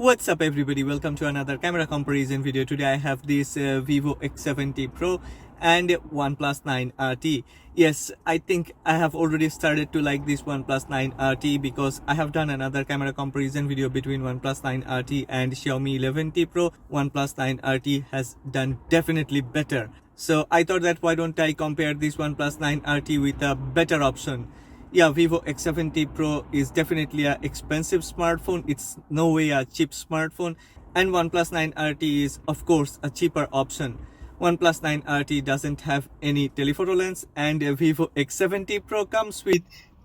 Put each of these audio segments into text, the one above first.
What's up everybody, welcome to another camera comparison video. Today I have this Vivo X70 Pro and Oneplus 9RT. Yes, I think I have already started to like this Oneplus 9RT because I have done another camera comparison video between Oneplus 9RT and Xiaomi 11T Pro. Oneplus 9RT has done definitely better. So I thought that why don't I compare this Oneplus 9RT with a better option. Yeah, Vivo X70 Pro is definitely an expensive smartphone. It's no way a cheap smartphone. And OnePlus 9RT is, of course, a cheaper option. OnePlus 9RT doesn't have any telephoto lens, and Vivo X70 Pro comes with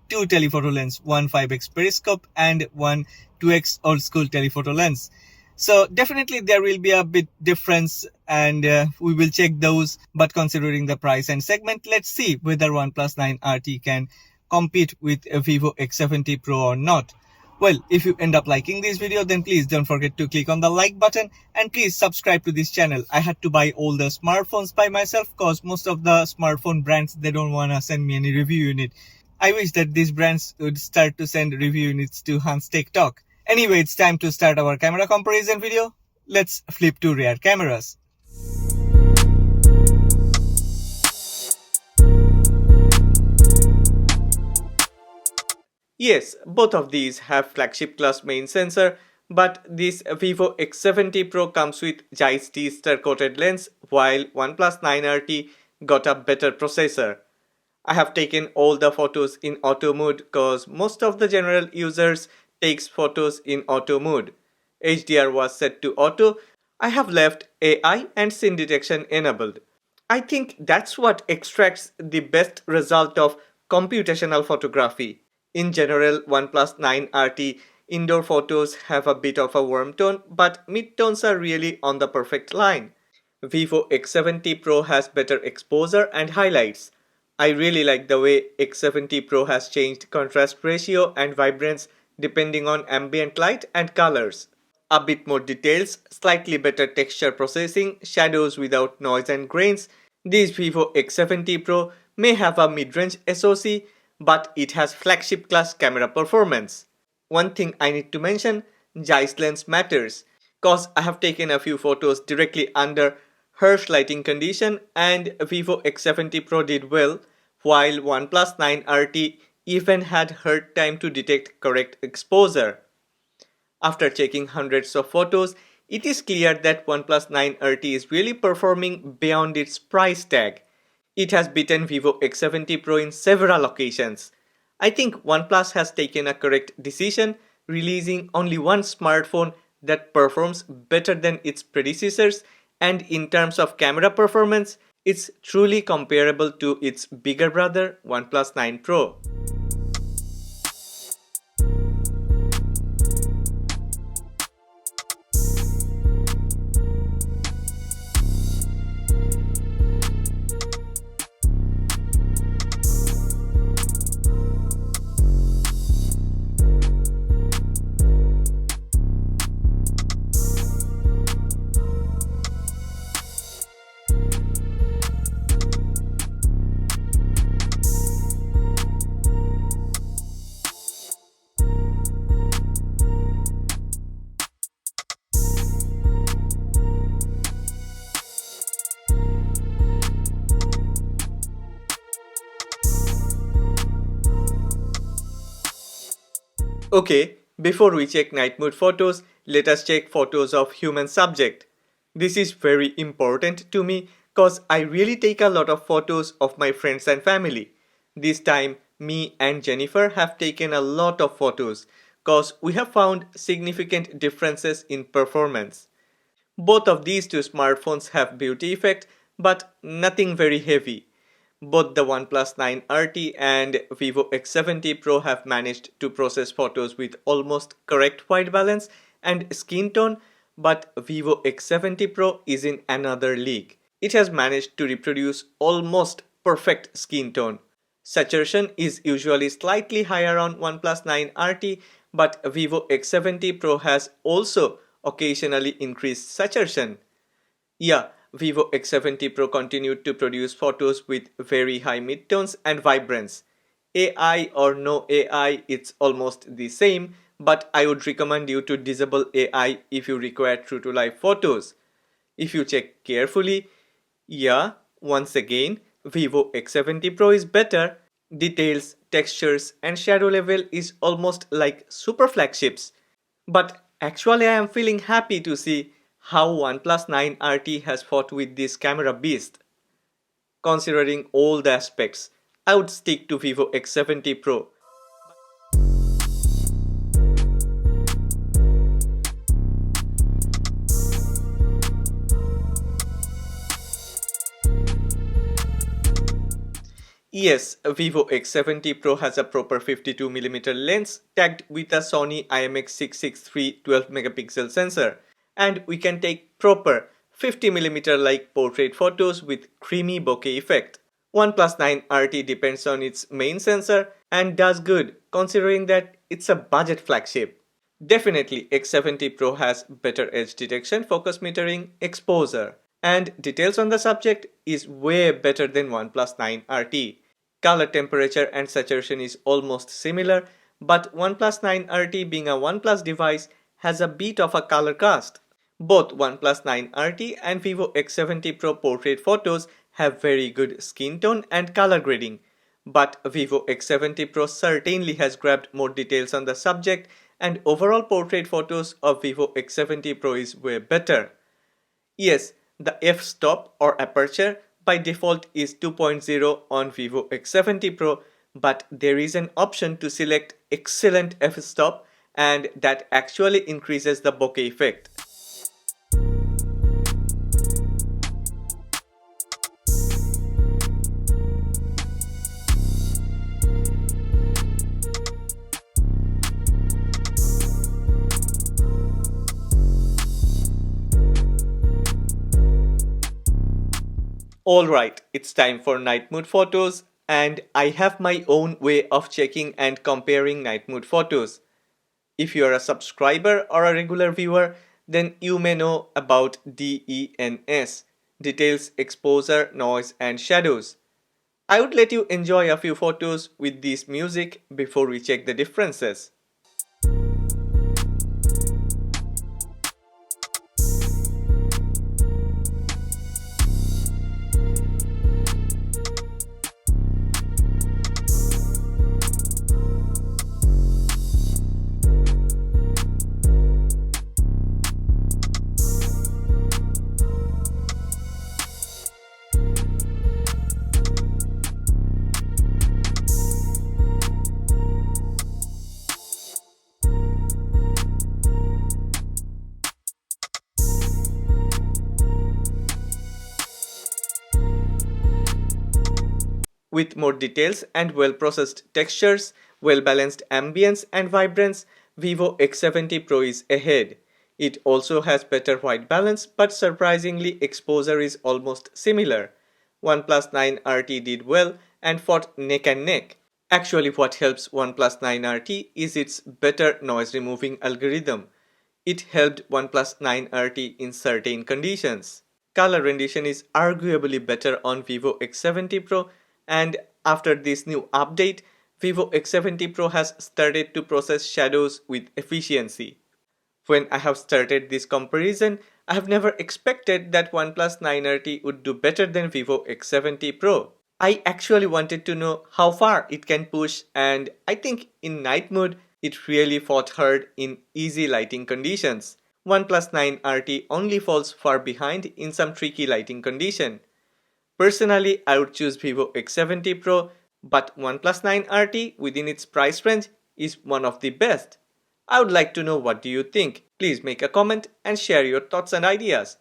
two telephoto lens, one 5x periscope and one 2x old school telephoto lens. So definitely there will be a bit difference, and we will check those. But considering the price and segment, let's see whether OnePlus 9RT can compete with a Vivo X70 Pro or not. Well, if you end up liking this video, then please don't forget to click on the like button and please subscribe to this channel. I had to buy all the smartphones by myself because most of the smartphone brands, they don't want to send me any review unit. I wish that these brands would start to send review units to Hans Tech Talk. Anyway, it's time to start our camera comparison video. Let's flip to rear cameras. Yes, both of these have flagship class main sensor, but this Vivo X70 Pro comes with Zeiss T-Star coated lens, while OnePlus 9RT got a better processor. I have taken all the photos in auto mode cause most of the general users takes photos in auto mode. HDR was set to auto. I have left AI and scene detection enabled. I think that's what extracts the best result of computational photography. In general, OnePlus 9RT indoor photos have a bit of a warm tone, but mid-tones are really on the perfect line. Vivo X70 Pro has better exposure and highlights. I really like the way X70 Pro has changed contrast ratio and vibrance depending on ambient light and colors. A bit more details, slightly better texture processing, shadows without noise and grains. This Vivo X70 Pro may have a mid-range SoC, but it has flagship class camera performance. One thing I need to mention, Zeiss lens matters, cause I have taken a few photos directly under harsh lighting condition and Vivo X70 Pro did well, while OnePlus 9RT even had hard time to detect correct exposure. After checking hundreds of photos, it is clear that OnePlus 9RT is really performing beyond its price tag. It has beaten Vivo X70 Pro in several occasions. I think OnePlus has taken a correct decision, releasing only one smartphone that performs better than its predecessors, and in terms of camera performance, it's truly comparable to its bigger brother OnePlus 9 Pro. Okay, before we check night mode photos, let us check photos of human subject. This is very important to me cause I really take a lot of photos of my friends and family. This time, me and Jennifer have taken a lot of photos cause we have found significant differences in performance. Both of these two smartphones have beauty effect, but nothing very heavy. Both the OnePlus 9RT and Vivo X70 Pro have managed to process photos with almost correct white balance and skin tone, but Vivo X70 Pro is in another league. It has managed to reproduce almost perfect skin tone. Saturation is usually slightly higher on OnePlus 9RT, but Vivo X70 Pro has also occasionally increased saturation. Yeah, Vivo X70 Pro continued to produce photos with very high midtones and vibrance. AI or no AI, it's almost the same, but I would recommend you to disable AI if you require true to life photos. If you check carefully, yeah, once again, Vivo X70 Pro is better. Details, textures, and shadow level is almost like super flagships. But actually, I am feeling happy to see how OnePlus 9RT has fought with this camera beast. Considering all the aspects, I would stick to Vivo X70 Pro. Yes, Vivo X70 Pro has a proper 52mm lens tagged with a Sony IMX663 12MP sensor, and we can take proper 50mm like portrait photos with creamy bokeh effect. OnePlus 9RT depends on its main sensor and does good considering that it's a budget flagship. Definitely X70 Pro has better edge detection, focus metering, exposure, and details on the subject is way better than OnePlus 9RT. Color temperature and saturation is almost similar, but OnePlus 9RT being a OnePlus device has a bit of a color cast. Both OnePlus 9RT and Vivo X70 Pro portrait photos have very good skin tone and color grading, but Vivo X70 Pro certainly has grabbed more details on the subject, and overall portrait photos of Vivo X70 Pro is way better. Yes, the f-stop or aperture by default is 2.0 on Vivo X70 Pro, but there is an option to select excellent f-stop, and that actually increases the bokeh effect. Alright, it's time for night mode photos, and I have my own way of checking and comparing night mode photos. If you are a subscriber or a regular viewer, then you may know about DENS, details, exposure, noise, and shadows. I would let you enjoy a few photos with this music before we check the differences. With more details and well-processed textures, well-balanced ambience and vibrance, Vivo X70 Pro is ahead. It also has better white balance, but surprisingly exposure is almost similar. OnePlus 9RT did well and fought neck and neck. Actually, what helps OnePlus 9RT is its better noise removing algorithm. It helped OnePlus 9RT in certain conditions. Color rendition is arguably better on Vivo X70 Pro, and after this new update, Vivo X70 Pro has started to process shadows with efficiency. When I have started this comparison, I have never expected that OnePlus 9RT would do better than Vivo X70 Pro. I actually wanted to know how far it can push, and I think in night mode, it really fought hard in easy lighting conditions. OnePlus 9RT only falls far behind in some tricky lighting condition. Personally, I would choose Vivo X70 Pro, but OnePlus 9RT within its price range is one of the best. I would like to know what do you think. Please make a comment and share your thoughts and ideas.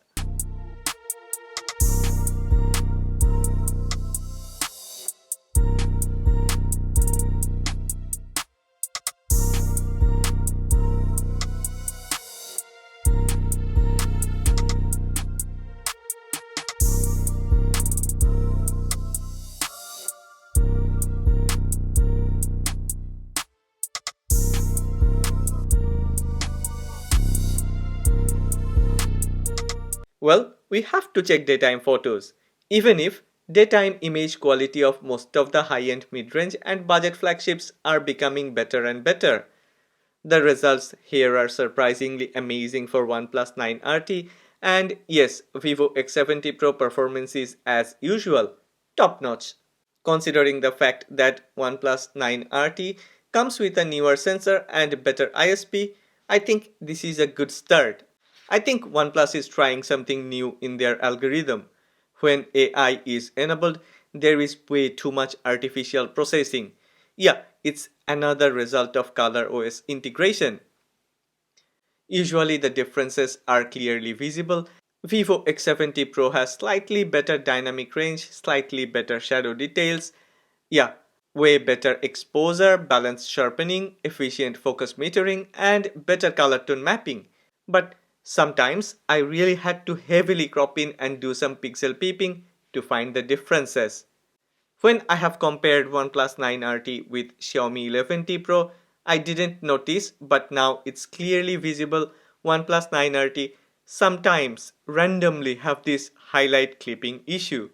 Well, we have to check daytime photos, even if daytime image quality of most of the high-end mid-range and budget flagships are becoming better and better. The results here are surprisingly amazing for OnePlus 9RT, and yes, Vivo X70 Pro performance is as usual, top notch. Considering the fact that OnePlus 9RT comes with a newer sensor and better ISP, I think this is a good start. I think OnePlus is trying something new in their algorithm. When AI is enabled, there is way too much artificial processing. Yeah, it's another result of ColorOS integration. Usually the differences are clearly visible. Vivo X70 Pro has slightly better dynamic range, slightly better shadow details, yeah, way better exposure, balanced sharpening, efficient focus metering, and better color tone mapping. But sometimes I really had to heavily crop in and do some pixel peeping to find the differences. When I have compared OnePlus 9RT with Xiaomi 11T Pro, I didn't notice, but now it's clearly visible. OnePlus 9RT sometimes randomly have this highlight clipping issue.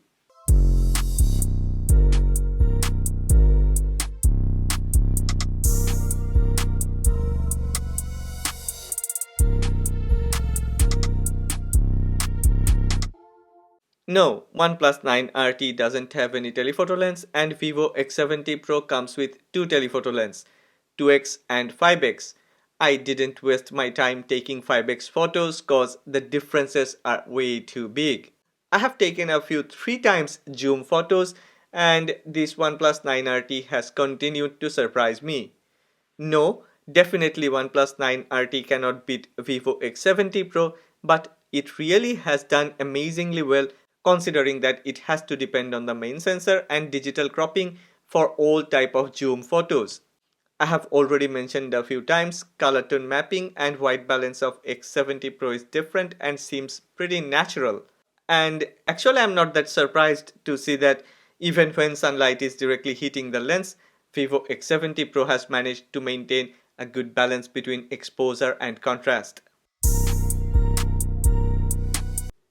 No, OnePlus 9RT doesn't have any telephoto lens, and Vivo X70 Pro comes with two telephoto lenses, 2x and 5x. I didn't waste my time taking 5x photos cause the differences are way too big. I have taken a few 3 times zoom photos, and this OnePlus 9RT has continued to surprise me. No, definitely OnePlus 9RT cannot beat Vivo X70 Pro, but it really has done amazingly well considering that it has to depend on the main sensor and digital cropping for all type of zoom photos. I have already mentioned a few times, color tone mapping and white balance of X70 Pro is different and seems pretty natural. And actually I'm not that surprised to see that even when sunlight is directly hitting the lens, Vivo X70 Pro has managed to maintain a good balance between exposure and contrast.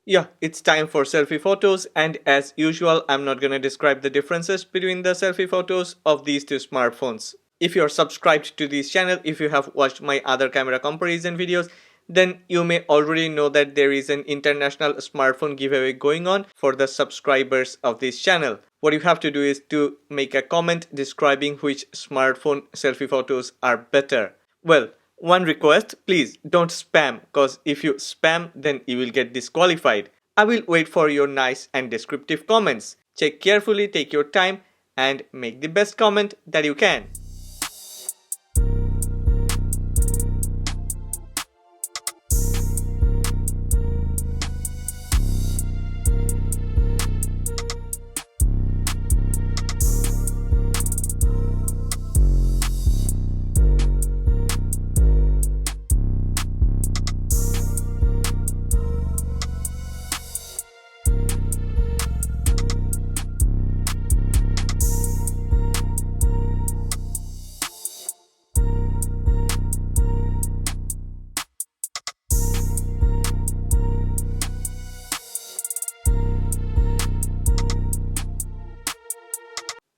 Yeah, it's time for selfie photos, and as usual, I'm not gonna describe the differences between the selfie photos of these two smartphones. If you're subscribed to this channel, if you have watched my other camera comparison videos, then you may already know that there is an international smartphone giveaway going on for the subscribers of this channel. What you have to do is to make a comment describing which smartphone selfie photos are better. Well, one request, please don't spam, cause if you spam then you will get disqualified. I will wait for your nice and descriptive comments. Check carefully, take your time and make the best comment that you can.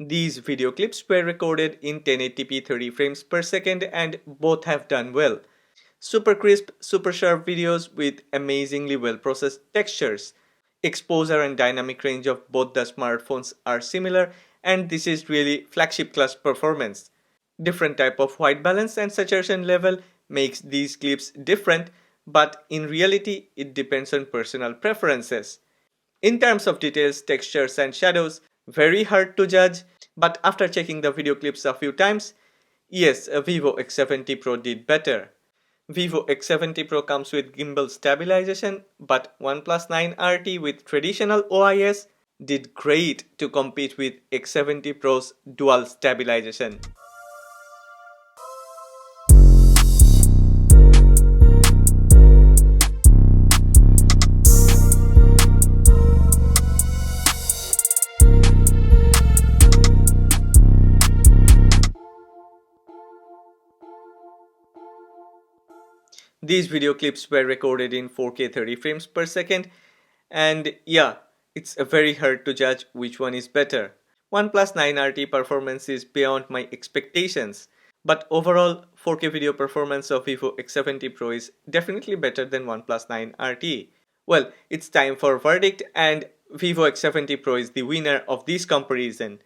These video clips were recorded in 1080p 30 frames per second and both have done well. Super crisp, super sharp videos with amazingly well processed textures. Exposure and dynamic range of both the smartphones are similar, and this is really flagship class performance. Different type of white balance and saturation level makes these clips different, but in reality it depends on personal preferences. In terms of details, textures and shadows, very hard to judge, but after checking the video clips a few times, yes, a Vivo X70 Pro did better. Vivo X70 Pro comes with gimbal stabilization, but OnePlus 9RT with traditional OIS did great to compete with X70 Pro's dual stabilization. These video clips were recorded in 4K 30 frames per second, and yeah, it's very hard to judge which one is better. OnePlus 9RT performance is beyond my expectations. But overall, 4K video performance of Vivo X70 Pro is definitely better than OnePlus 9RT. Well, it's time for verdict, and Vivo X70 Pro is the winner of this comparison.